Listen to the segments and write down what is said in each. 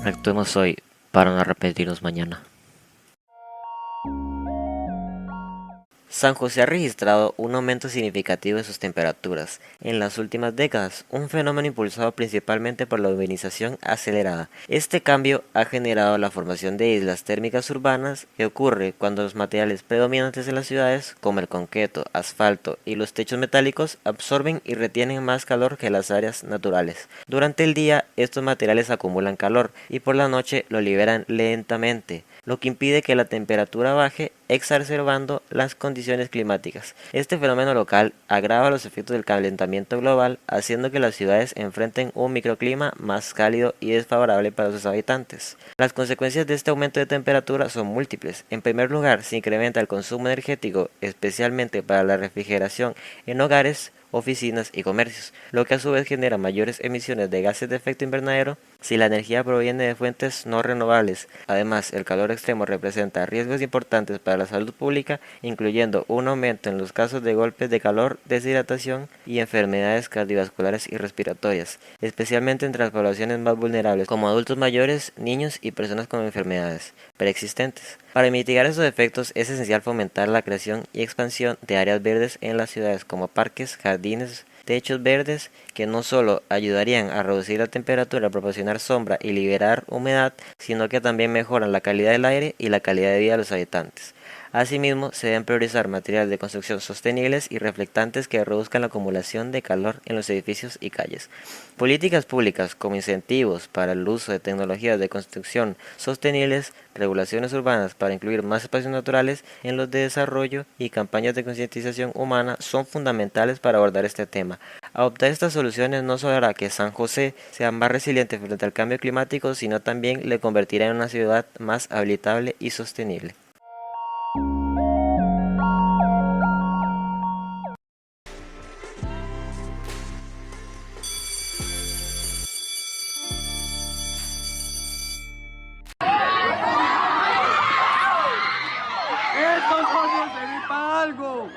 Actuemos hoy para no arrepentirnos mañana. San José ha registrado un aumento significativo de sus temperaturas en las últimas décadas, un fenómeno impulsado principalmente por la urbanización acelerada. Este cambio ha generado la formación de islas térmicas urbanas que ocurre cuando los materiales predominantes en las ciudades, como el concreto, asfalto y los techos metálicos, absorben y retienen más calor que las áreas naturales. Durante el día, estos materiales acumulan calor y por la noche lo liberan lentamente, lo que impide que la temperatura baje, exacerbando las condiciones climáticas. Este fenómeno local agrava los efectos del calentamiento global, haciendo que las ciudades enfrenten un microclima más cálido y desfavorable para sus habitantes. Las consecuencias de este aumento de temperatura son múltiples. En primer lugar, se incrementa el consumo energético, especialmente para la refrigeración en hogares, oficinas y comercios, lo que a su vez genera mayores emisiones de gases de efecto invernadero si la energía proviene de fuentes no renovables. Además, el calor extremo representa riesgos importantes para la salud pública, incluyendo un aumento en los casos de golpes de calor, deshidratación y enfermedades cardiovasculares y respiratorias, especialmente entre las poblaciones más vulnerables, como adultos mayores, niños y personas con enfermedades preexistentes. Para mitigar estos efectos es esencial fomentar la creación y expansión de áreas verdes en las ciudades como parques, jardines, techos verdes que no solo ayudarían a reducir la temperatura, proporcionar sombra y liberar humedad, sino que también mejoran la calidad del aire y la calidad de vida de los habitantes. Asimismo, se deben priorizar materiales de construcción sostenibles y reflectantes que reduzcan la acumulación de calor en los edificios y calles. Políticas públicas como incentivos para el uso de tecnologías de construcción sostenibles, regulaciones urbanas para incluir más espacios naturales en los de desarrollo y campañas de concientización humana son fundamentales para abordar este tema. Adoptar estas soluciones no solo hará que San José sea más resiliente frente al cambio climático, sino también le convertirá en una ciudad más habitable y sostenible. ¡Estos coños servir para algo!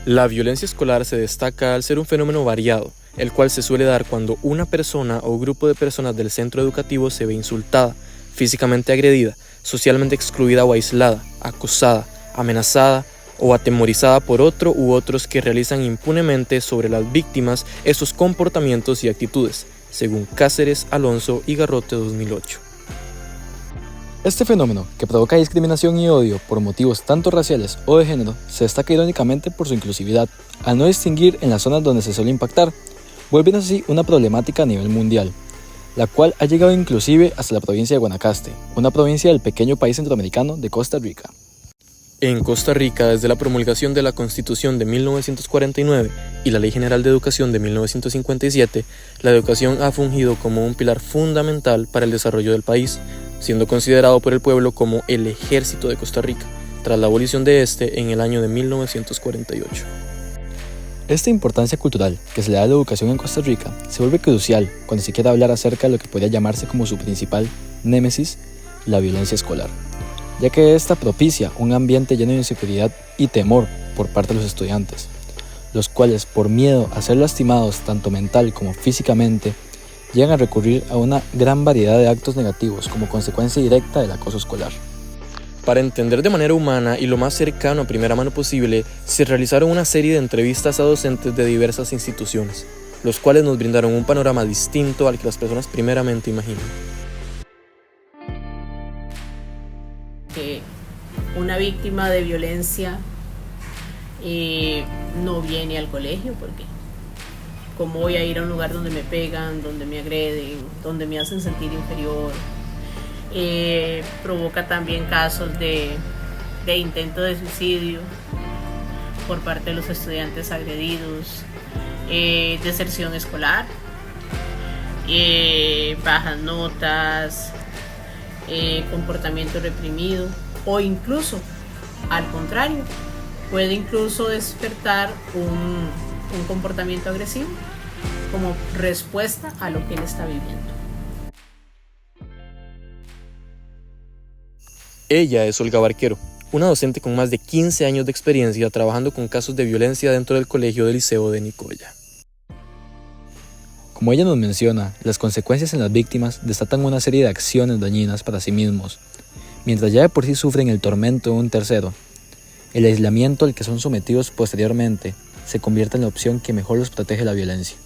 La violencia escolar se destaca al ser un fenómeno variado, el cual se suele dar cuando una persona o grupo de personas del centro educativo se ve insultada, físicamente agredida, socialmente excluida o aislada, acosada, amenazada o atemorizada por otro u otros que realizan impunemente sobre las víctimas esos comportamientos y actitudes, según Cáceres, Alonso y Garrote 2008. Este fenómeno, que provoca discriminación y odio por motivos tanto raciales o de género, se destaca irónicamente por su inclusividad, al no distinguir en las zonas donde se suele impactar, volviendo así una problemática a nivel mundial, la cual ha llegado inclusive hasta la provincia de Guanacaste, una provincia del pequeño país centroamericano de Costa Rica. En Costa Rica, desde la promulgación de la Constitución de 1949 y la Ley General de Educación de 1957, la educación ha fungido como un pilar fundamental para el desarrollo del país, siendo considerado por el pueblo como el Ejército de Costa Rica, tras la abolición de este en el año de 1948. Esta importancia cultural que se le da a la educación en Costa Rica se vuelve crucial cuando se quiere hablar acerca de lo que podría llamarse como su principal némesis, la violencia escolar, ya que esta propicia un ambiente lleno de inseguridad y temor por parte de los estudiantes, los cuales por miedo a ser lastimados tanto mental como físicamente, llegan a recurrir a una gran variedad de actos negativos como consecuencia directa del acoso escolar. Para entender de manera humana y lo más cercano a primera mano posible, se realizaron una serie de entrevistas a docentes de diversas instituciones, los cuales nos brindaron un panorama distinto al que las personas primeramente imaginan. Que una víctima de violencia no viene al colegio porque cómo voy a ir a un lugar donde me pegan, donde me agreden, donde me hacen sentir inferior. Provoca también casos de intento de suicidio por parte de los estudiantes agredidos, deserción escolar, bajas notas, comportamiento reprimido o incluso, al contrario, puede incluso despertar un comportamiento agresivo como respuesta a lo que él está viviendo. Ella es Olga Barquero, una docente con más de 15 años de experiencia trabajando con casos de violencia dentro del Colegio del Liceo de Nicoya. Como ella nos menciona, las consecuencias en las víctimas desatan una serie de acciones dañinas para sí mismos, mientras ya de por sí sufren el tormento de un tercero. El aislamiento al que son sometidos posteriormente se convierte en la opción que mejor los protege de la violencia.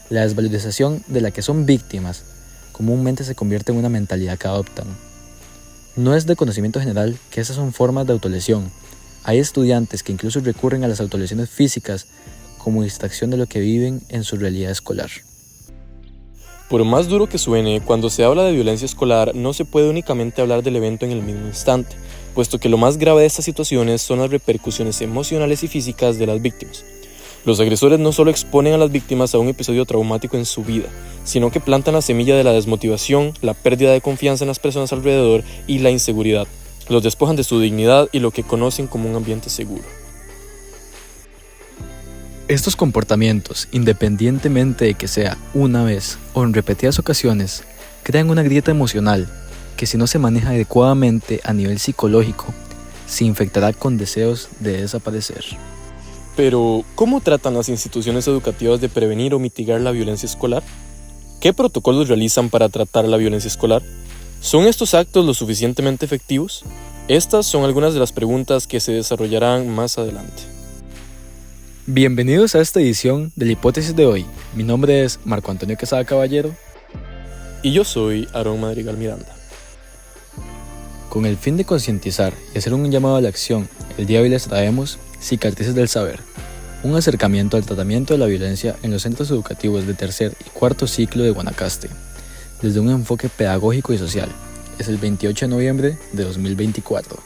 La desvalorización de la que son víctimas comúnmente se convierte en una mentalidad que adoptan. No es de conocimiento general que esas son formas de autolesión. Hay estudiantes que incluso recurren a las autolesiones físicas como distracción de lo que viven en su realidad escolar. Por más duro que suene, cuando se habla de violencia escolar no se puede únicamente hablar del evento en el mismo instante, puesto que lo más grave de estas situaciones son las repercusiones emocionales y físicas de las víctimas. Los agresores no solo exponen a las víctimas a un episodio traumático en su vida, sino que plantan la semilla de la desmotivación, la pérdida de confianza en las personas alrededor y la inseguridad. Los despojan de su dignidad y lo que conocen como un ambiente seguro. Estos comportamientos, independientemente de que sea una vez o en repetidas ocasiones, crean una grieta emocional que, si no se maneja adecuadamente a nivel psicológico, se infectará con deseos de desaparecer. Pero, ¿cómo tratan las instituciones educativas de prevenir o mitigar la violencia escolar? ¿Qué protocolos realizan para tratar la violencia escolar? ¿Son estos actos lo suficientemente efectivos? Estas son algunas de las preguntas que se desarrollarán más adelante. Bienvenidos a esta edición de la hipótesis de hoy. Mi nombre es Marco Antonio Quesada Caballero. Y yo soy Aarón Madrigal Miranda. Con el fin de concientizar y hacer un llamado a la acción, el día de hoy les traemos Cicatrices del Saber, un acercamiento al tratamiento de la violencia en los centros educativos de tercer y cuarto ciclo de Guanacaste, desde un enfoque pedagógico y social. Es el 28 de noviembre de 2024.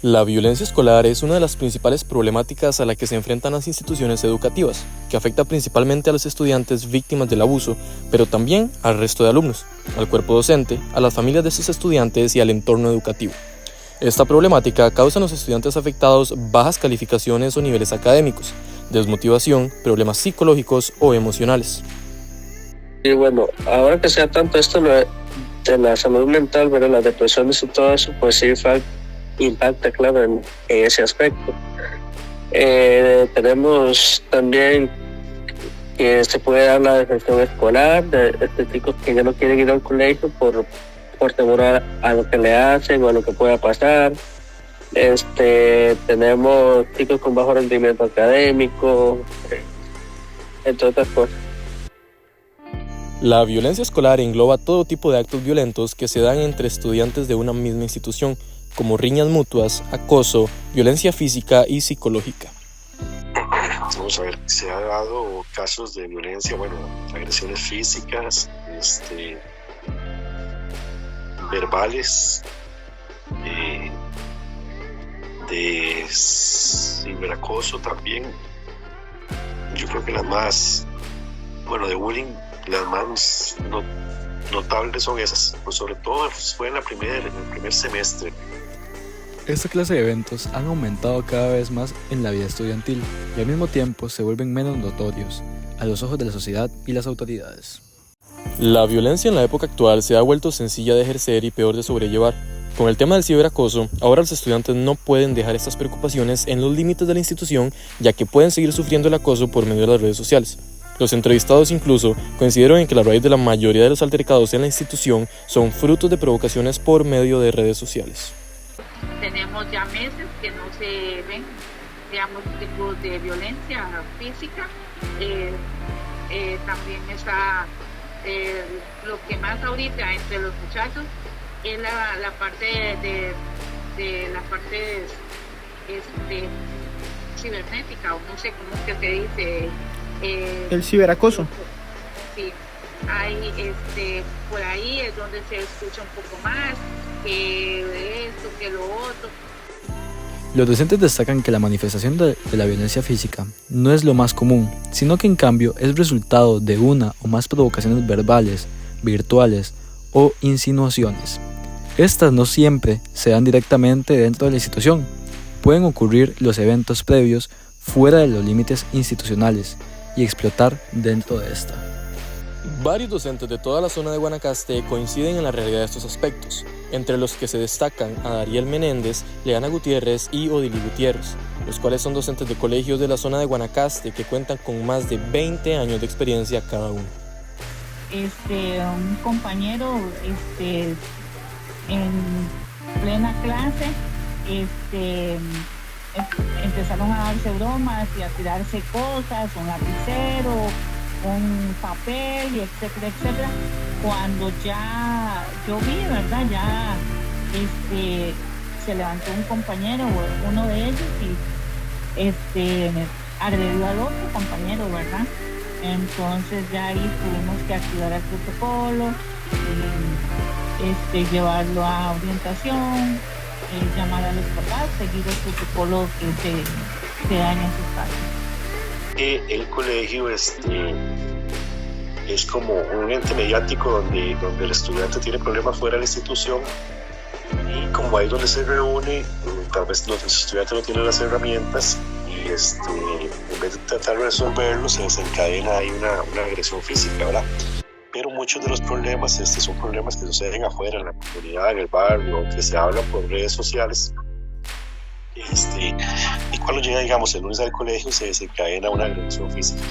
La violencia escolar es una de las principales problemáticas a la que se enfrentan las instituciones educativas, que afecta principalmente a los estudiantes víctimas del abuso, pero también al resto de alumnos, al cuerpo docente, a las familias de estos estudiantes y al entorno educativo. Esta problemática causa en los estudiantes afectados bajas calificaciones o niveles académicos, desmotivación, problemas psicológicos o emocionales. Y bueno, ahora que sea tanto esto de la salud mental, ¿verdad? Las depresiones y todo eso, pues sí impacta, claro, en ese aspecto. Tenemos también que se puede dar la deserción escolar, de chicos que ya no quieren ir al colegio por temor a lo que le hacen o a lo que pueda pasar. Tenemos chicos con bajo rendimiento académico, entre otras cosas. La violencia escolar engloba todo tipo de actos violentos que se dan entre estudiantes de una misma institución, como riñas mutuas, acoso, violencia física y psicológica. Vamos a ver, se ha dado casos de violencia, agresiones físicas, verbales, de ciberacoso también. Yo creo que las más, de bullying, las más notables son esas, pues sobre todo fue en el primer semestre. Esta clase de eventos han aumentado cada vez más en la vida estudiantil y al mismo tiempo se vuelven menos notorios a los ojos de la sociedad y las autoridades. La violencia en la época actual se ha vuelto sencilla de ejercer y peor de sobrellevar. Con el tema del ciberacoso, ahora los estudiantes no pueden dejar estas preocupaciones en los límites de la institución, ya que pueden seguir sufriendo el acoso por medio de las redes sociales. Los entrevistados incluso coincidieron en que la raíz de la mayoría de los altercados en la institución son frutos de provocaciones por medio de redes sociales. Tenemos ya meses que no se ven, tipos de violencia física. También está lo que más ahorita entre los muchachos es la parte de la parte cibernética, o no sé cómo es que se dice, El ciberacoso. Sí, hay, por ahí es donde se escucha un poco más, que esto, que lo otro. Los docentes destacan que la manifestación de la violencia física no es lo más común, sino que en cambio es resultado de una o más provocaciones verbales, virtuales o insinuaciones. Estas no siempre se dan directamente dentro de la institución, pueden ocurrir los eventos previos fuera de los límites institucionales y explotar dentro de esta. Varios docentes de toda la zona de Guanacaste coinciden en la realidad de estos aspectos, entre los que se destacan a Dariel Menéndez, Leana Gutiérrez y Odili Gutiérrez, los cuales son docentes de colegios de la zona de Guanacaste que cuentan con más de 20 años de experiencia cada uno. Un compañero en plena clase empezaron a darse bromas y a tirarse cosas, un lapicero, un papel, y etcétera, etcétera. Cuando ya yo vi, ¿verdad? Ya se levantó un compañero, uno de ellos, y agredió al otro compañero, ¿verdad? Entonces ya ahí tuvimos que activar el protocolo, llevarlo a orientación, llamar a los papás, seguir el protocolo que se daña en sus casas. El colegio es como un ente mediático donde el estudiante tiene problemas fuera de la institución, y como ahí donde se reúne, tal vez los estudiantes no tienen las herramientas y en vez de tratar de resolverlo se desencadena ahí una agresión física, ¿verdad? Pero muchos de los problemas son problemas que suceden afuera, en la comunidad, en el barrio, que se hablan por redes sociales. Y cuando llega, digamos, el lunes al colegio, se desencadena una agresión física.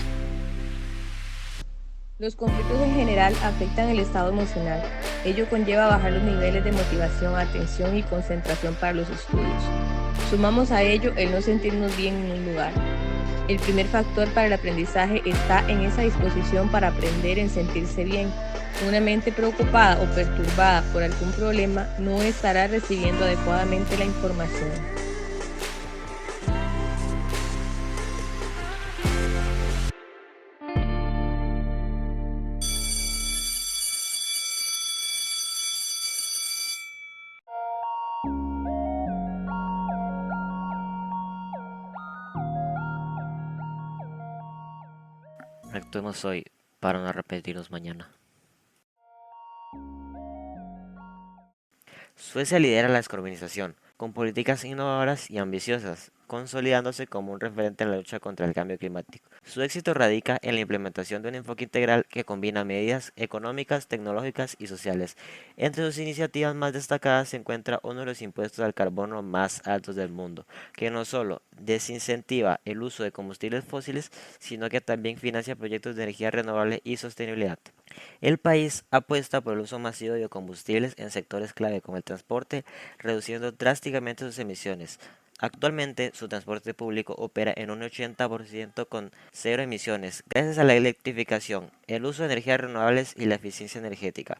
Los conflictos en general afectan el estado emocional. Ello conlleva bajar los niveles de motivación, atención y concentración para los estudios. Sumamos a ello el no sentirnos bien en un lugar. El primer factor para el aprendizaje está en esa disposición para aprender en sentirse bien. Una mente preocupada o perturbada por algún problema no estará recibiendo adecuadamente la información. Actuemos hoy para no arrepentirnos mañana. Suecia lidera la descarbonización, con políticas innovadoras y ambiciosas, consolidándose como un referente en la lucha contra el cambio climático. Su éxito radica en la implementación de un enfoque integral que combina medidas económicas, tecnológicas y sociales. Entre sus iniciativas más destacadas se encuentra uno de los impuestos al carbono más altos del mundo, que no solo desincentiva el uso de combustibles fósiles, sino que también financia proyectos de energía renovable y sostenibilidad. El país apuesta por el uso masivo de biocombustibles en sectores clave como el transporte, reduciendo drásticamente sus emisiones. Actualmente, su transporte público opera en un 80% con cero emisiones, gracias a la electrificación, el uso de energías renovables y la eficiencia energética,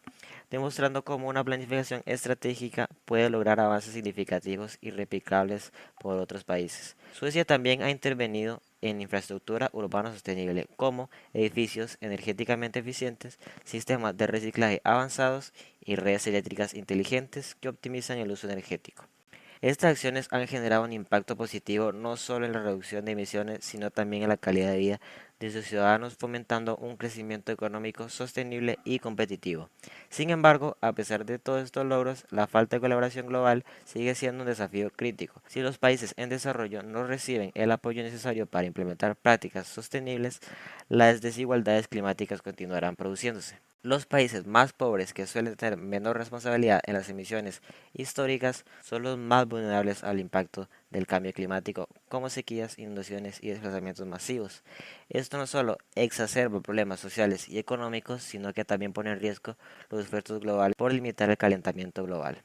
demostrando cómo una planificación estratégica puede lograr avances significativos y replicables por otros países. Suecia también ha intervenido en infraestructura urbana sostenible, como edificios energéticamente eficientes, sistemas de reciclaje avanzados y redes eléctricas inteligentes que optimizan el uso energético. Estas acciones han generado un impacto positivo no solo en la reducción de emisiones, sino también en la calidad de vida de sus ciudadanos, fomentando un crecimiento económico sostenible y competitivo. Sin embargo, a pesar de todos estos logros, la falta de colaboración global sigue siendo un desafío crítico. Si los países en desarrollo no reciben el apoyo necesario para implementar prácticas sostenibles, las desigualdades climáticas continuarán produciéndose. Los países más pobres, que suelen tener menor responsabilidad en las emisiones históricas, son los más vulnerables al impacto del cambio climático, como sequías, inundaciones y desplazamientos masivos. Esto no solo exacerba problemas sociales y económicos, sino que también pone en riesgo los esfuerzos globales por limitar el calentamiento global.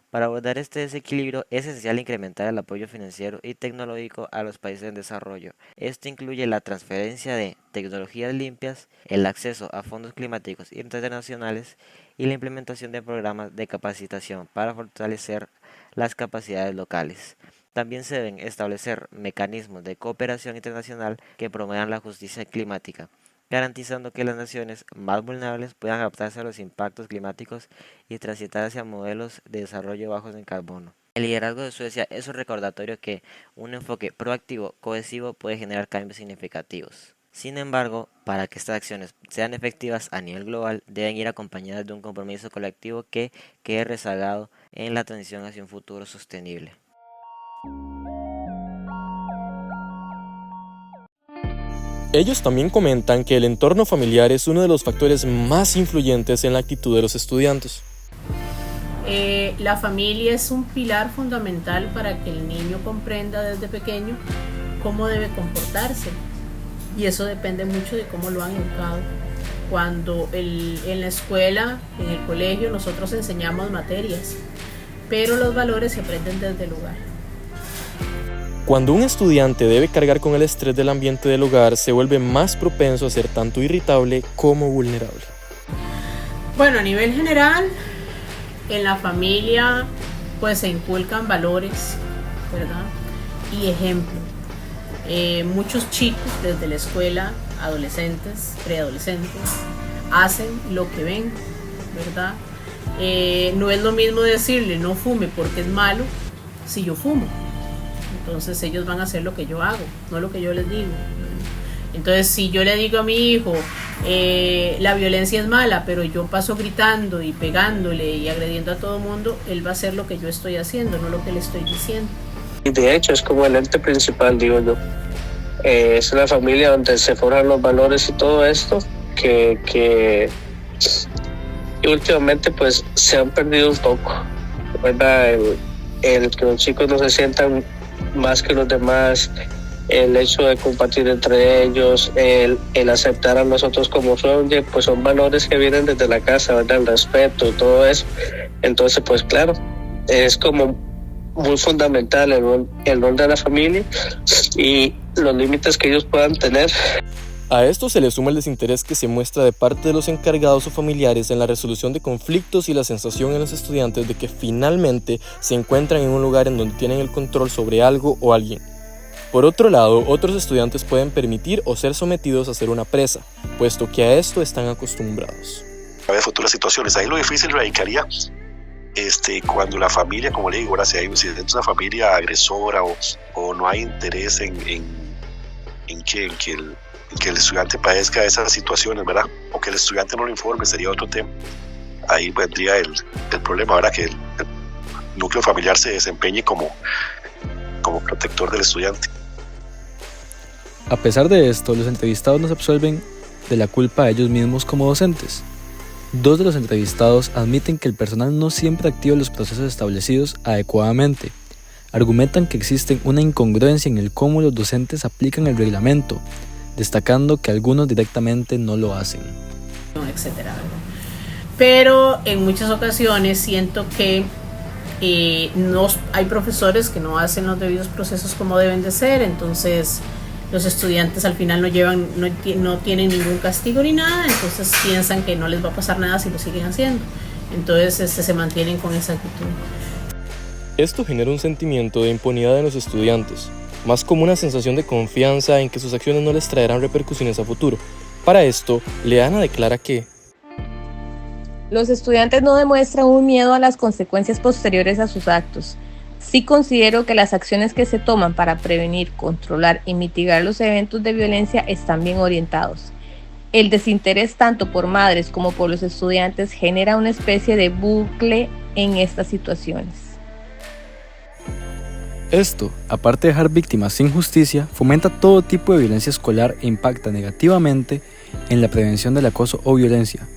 Para abordar este desequilibrio es esencial incrementar el apoyo financiero y tecnológico a los países en desarrollo. Esto incluye la transferencia de tecnologías limpias, el acceso a fondos climáticos internacionales y la implementación de programas de capacitación para fortalecer las capacidades locales. También se deben establecer mecanismos de cooperación internacional que promuevan la justicia climática, garantizando que las naciones más vulnerables puedan adaptarse a los impactos climáticos y transitar hacia modelos de desarrollo bajos en carbono. El liderazgo de Suecia es un recordatorio que un enfoque proactivo, cohesivo, puede generar cambios significativos. Sin embargo, para que estas acciones sean efectivas a nivel global, deben ir acompañadas de un compromiso colectivo que quede rezagado en la transición hacia un futuro sostenible. Ellos también comentan que el entorno familiar es uno de los factores más influyentes en la actitud de los estudiantes. La familia es un pilar fundamental para que el niño comprenda desde pequeño cómo debe comportarse, y eso depende mucho de cómo lo han educado. Cuando en la escuela, en el colegio, nosotros enseñamos materias, pero los valores se aprenden desde el hogar. Cuando un estudiante debe cargar con el estrés del ambiente del hogar, se vuelve más propenso a ser tanto irritable como vulnerable. Bueno, a nivel general, en la familia pues se inculcan valores, ¿verdad? Y ejemplo. Muchos chicos desde la escuela, adolescentes, preadolescentes, hacen lo que ven, ¿verdad? No es lo mismo decirle no fume porque es malo si yo fumo. Entonces ellos van a hacer lo que yo hago, no lo que yo les digo. Entonces si yo le digo a mi hijo la violencia es mala, pero yo paso gritando y pegándole y agrediendo a todo el mundo, él va a hacer lo que yo estoy haciendo, no lo que le estoy diciendo. Y de hecho es como el ente principal, digo yo. Es una familia donde se forjan los valores y todo esto que últimamente pues se han perdido un poco, ¿verdad? El que los chicos no se sientan más que los demás, el hecho de compartir entre ellos, el aceptar a los otros como son, pues son valores que vienen desde la casa, ¿verdad? El respeto y todo eso. Entonces pues claro, es como muy fundamental el rol de la familia y los límites que ellos puedan tener. A esto se le suma el desinterés que se muestra de parte de los encargados o familiares en la resolución de conflictos y la sensación en los estudiantes de que finalmente se encuentran en un lugar en donde tienen el control sobre algo o alguien. Por otro lado, otros estudiantes pueden permitir o ser sometidos a ser una presa, puesto que a esto están acostumbrados. A ver, futuras situaciones. Ahí lo difícil radicaría cuando la familia, como le digo, ahora si hay una familia agresora o no hay interés en que el estudiante padezca esas situaciones, ¿verdad? O que el estudiante no lo informe, sería otro tema. Ahí vendría el problema, ¿verdad? Que el núcleo familiar se desempeñe como protector del estudiante. A pesar de esto, los entrevistados no se absolven de la culpa a ellos mismos como docentes. 2 de los entrevistados admiten que el personal no siempre activa los procesos establecidos adecuadamente. Argumentan que existe una incongruencia en el cómo los docentes aplican el reglamento, destacando que algunos directamente no lo hacen. Etcétera. Pero en muchas ocasiones siento que hay profesores que no hacen los debidos procesos como deben de ser, entonces los estudiantes al final no tienen ningún castigo ni nada, entonces piensan que no les va a pasar nada si lo siguen haciendo, entonces se mantienen con esa actitud. Esto genera un sentimiento de impunidad en los estudiantes, más como una sensación de confianza en que sus acciones no les traerán repercusiones a futuro. Para esto, Leana declara que los estudiantes no demuestran un miedo a las consecuencias posteriores a sus actos. Sí considero que las acciones que se toman para prevenir, controlar y mitigar los eventos de violencia están bien orientados. El desinterés tanto por madres como por los estudiantes genera una especie de bucle en estas situaciones. Esto, aparte de dejar víctimas sin justicia, fomenta todo tipo de violencia escolar e impacta negativamente en la prevención del acoso o violencia,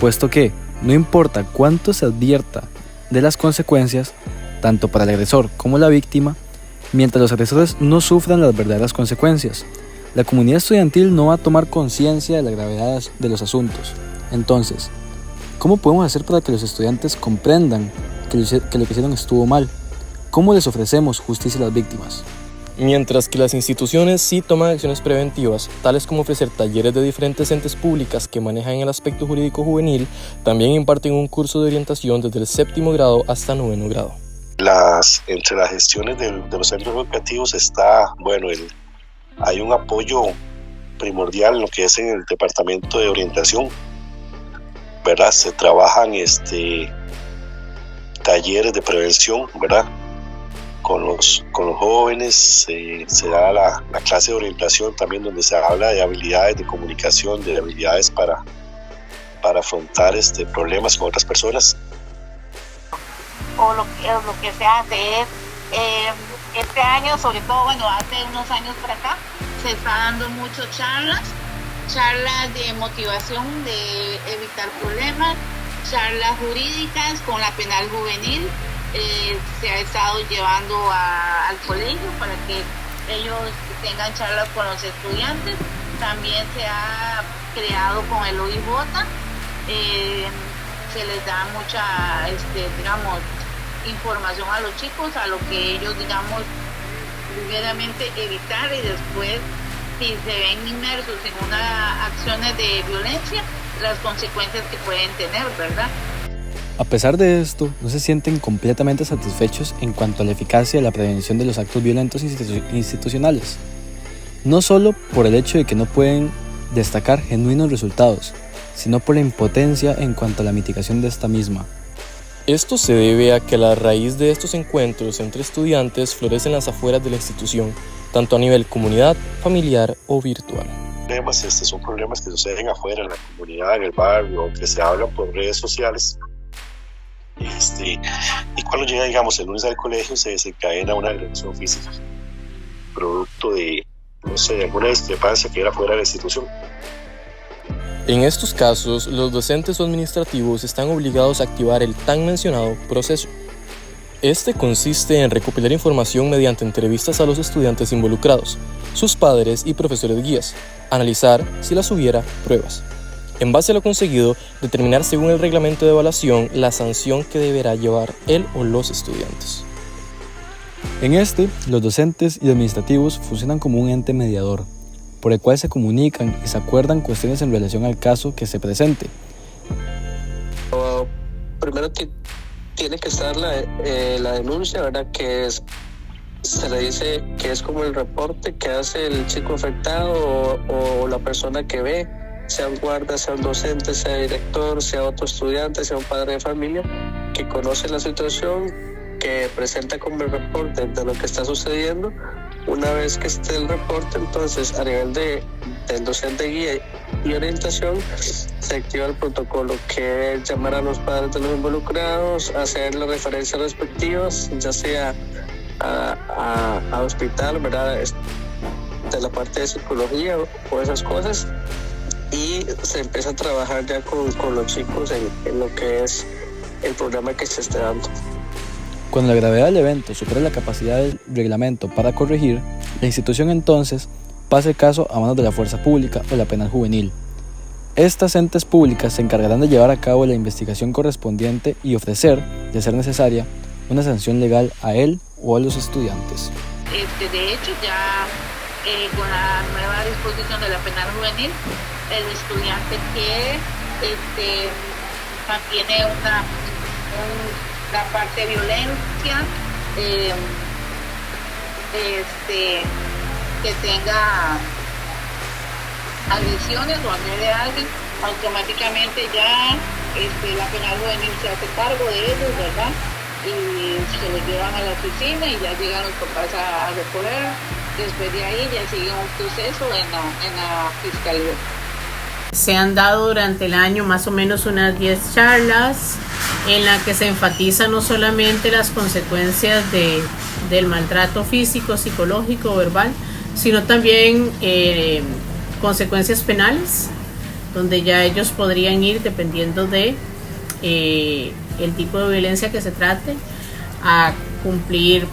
puesto que no importa cuánto se advierta de las consecuencias, tanto para el agresor como la víctima, mientras los agresores no sufran las verdaderas consecuencias, la comunidad estudiantil no va a tomar conciencia de la gravedad de los asuntos. Entonces, ¿cómo podemos hacer para que los estudiantes comprendan que lo que hicieron estuvo mal? ¿Cómo les ofrecemos justicia a las víctimas? Mientras que las instituciones sí toman acciones preventivas, tales como ofrecer talleres de diferentes entes públicas que manejan el aspecto jurídico juvenil, también imparten un curso de orientación desde el 7º grado hasta 9º grado. Entre las gestiones de los centros educativos está, bueno, hay un apoyo primordial en lo que es en el departamento de orientación, ¿verdad? Se trabajan talleres de prevención, ¿verdad? Con los jóvenes, se da la clase de orientación también, donde se habla de habilidades de comunicación, de habilidades para afrontar problemas con otras personas. O lo que se hace es, este año, sobre todo, bueno, hace unos años para acá, se está dando mucho charlas de motivación, de evitar problemas, charlas jurídicas con la penal juvenil. Se ha estado llevando al colegio para que ellos tengan charlas con los estudiantes. También se ha creado con el OIJ, se les da mucha, digamos, información a los chicos, a lo que ellos, digamos, primeramente evitar, y después, si se ven inmersos en unas acciones de violencia, las consecuencias que pueden tener, ¿verdad? A pesar de esto, no se sienten completamente satisfechos en cuanto a la eficacia de la prevención de los actos violentos institucionales. No solo por el hecho de que no pueden destacar genuinos resultados, sino por la impotencia en cuanto a la mitigación de esta misma. Esto se debe a que la raíz de estos encuentros entre estudiantes florece en las afueras de la institución, tanto a nivel comunidad, familiar o virtual. Son problemas que suceden afuera, en la comunidad, en el barrio, que se hablan por redes sociales. Y cuando llega, digamos, el lunes al colegio, se desencadena una agresión física, producto de, no sé, alguna discrepancia que era fuera de la institución. En estos casos, los docentes o administrativos están obligados a activar el tan mencionado proceso. Este consiste en recopilar información mediante entrevistas a los estudiantes involucrados, sus padres y profesores guías, analizar, si las hubiera, pruebas. En base a lo conseguido, determinar según el reglamento de evaluación la sanción que deberá llevar él o los estudiantes. En los docentes y administrativos funcionan como un ente mediador, por el cual se comunican y se acuerdan cuestiones en relación al caso que se presente. Primero tiene que estar la denuncia, ¿verdad? Se le dice que es como el reporte que hace el chico afectado o la persona que ve, sea un guarda, sea un docente, sea director, sea otro estudiante, sea un padre de familia, que conoce la situación, que presenta como el reporte de lo que está sucediendo. Una vez que esté el reporte, entonces a nivel del docente guía y orientación, se activa el protocolo, que es llamar a los padres de los involucrados, hacer las referencias respectivas, ya sea a hospital, ¿verdad?, de la parte de psicología o esas cosas, y se empieza a trabajar ya con los chicos en lo que es el programa que se esté dando. Cuando la gravedad del evento supera la capacidad del reglamento para corregir, la institución entonces pasa el caso a manos de la fuerza pública o la penal juvenil. Estas entes públicas se encargarán de llevar a cabo la investigación correspondiente y ofrecer, de ser necesaria, una sanción legal a él o a los estudiantes. De hecho, ya con la nueva disposición de la penal juvenil, el estudiante que mantiene la parte de violencia, que tenga agresiones o agrede a alguien, automáticamente ya la penal juvenil se hace cargo de ellos, ¿verdad? Y se los llevan a la oficina y ya llegan los papás a recoger. Después de ahí ya sigue un proceso en la fiscalía. Se han dado durante el año más o menos unas 10 charlas en las que se enfatiza no solamente las consecuencias del maltrato físico, psicológico, verbal, sino también consecuencias penales, donde ya ellos podrían ir, dependiendo de el tipo de violencia que se trate, a cumplir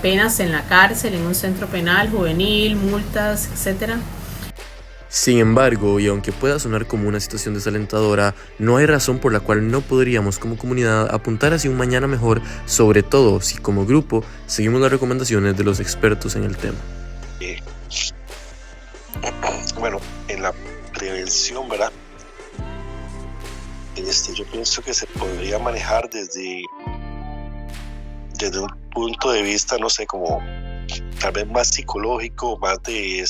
penas en la cárcel, en un centro penal, juvenil, multas, etc. Sin embargo, y aunque pueda sonar como una situación desalentadora, no hay razón por la cual no podríamos como comunidad apuntar hacia un mañana mejor, sobre todo si como grupo seguimos las recomendaciones de los expertos en el tema. Bueno, en la prevención, ¿verdad? Yo pienso que se podría manejar desde desde un punto de vista, no sé, como tal vez más psicológico, más de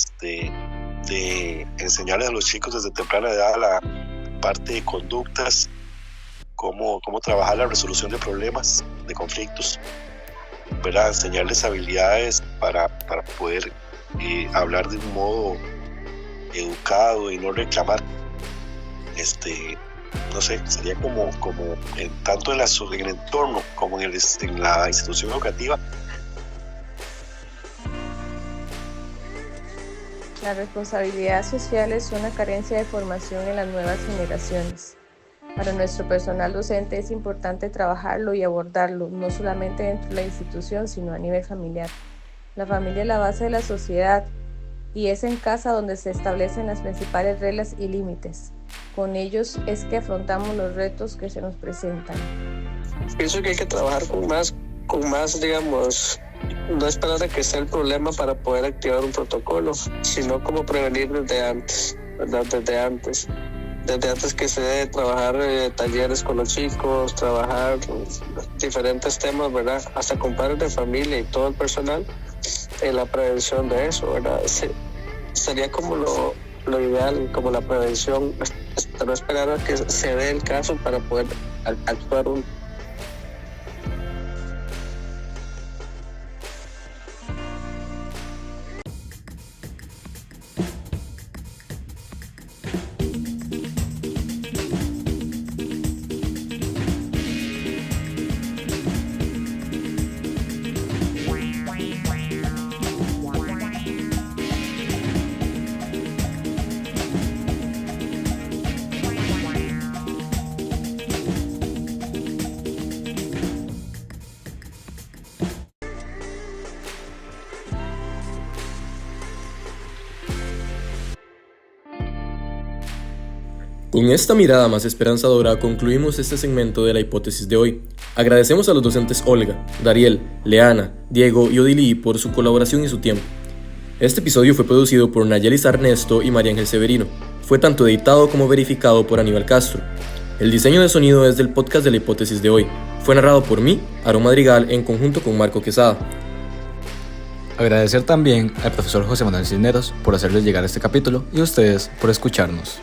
enseñarles a los chicos desde temprana edad la parte de conductas, cómo trabajar la resolución de problemas, de conflictos, ¿verdad? Enseñarles habilidades para poder hablar de un modo educado y no reclamar. No sé, sería como tanto en el entorno como en la institución educativa. La responsabilidad social es una carencia de formación en las nuevas generaciones. Para nuestro personal docente es importante trabajarlo y abordarlo, no solamente dentro de la institución, sino a nivel familiar. La familia es la base de la sociedad y es en casa donde se establecen las principales reglas y límites. Con ellos es que afrontamos los retos que se nos presentan. Pienso que hay que trabajar con más, digamos, no esperar a que sea el problema para poder activar un protocolo, sino como prevenir desde antes, ¿verdad? Desde antes que se debe trabajar talleres con los chicos, trabajar diferentes temas, ¿verdad? Hasta con padres de familia y todo el personal en la prevención de eso, ¿verdad? Sería como lo ideal, como la prevención, no esperar a que se dé el caso para poder actuar un. Con esta mirada más esperanzadora concluimos este segmento de la hipótesis de hoy. Agradecemos a los docentes Olga, Dariel, Leana, Diego y Odilí por su colaboración y su tiempo. Este episodio fue producido por Nayelis Ernesto y María Ángel Severino. Fue tanto editado como verificado por Aníbal Castro. El diseño de sonido es del podcast de la hipótesis de hoy. Fue narrado por mí, Aarón Madrigal, en conjunto con Marco Quesada. Agradecer también al profesor José Manuel Cisneros por hacerles llegar este capítulo y a ustedes por escucharnos.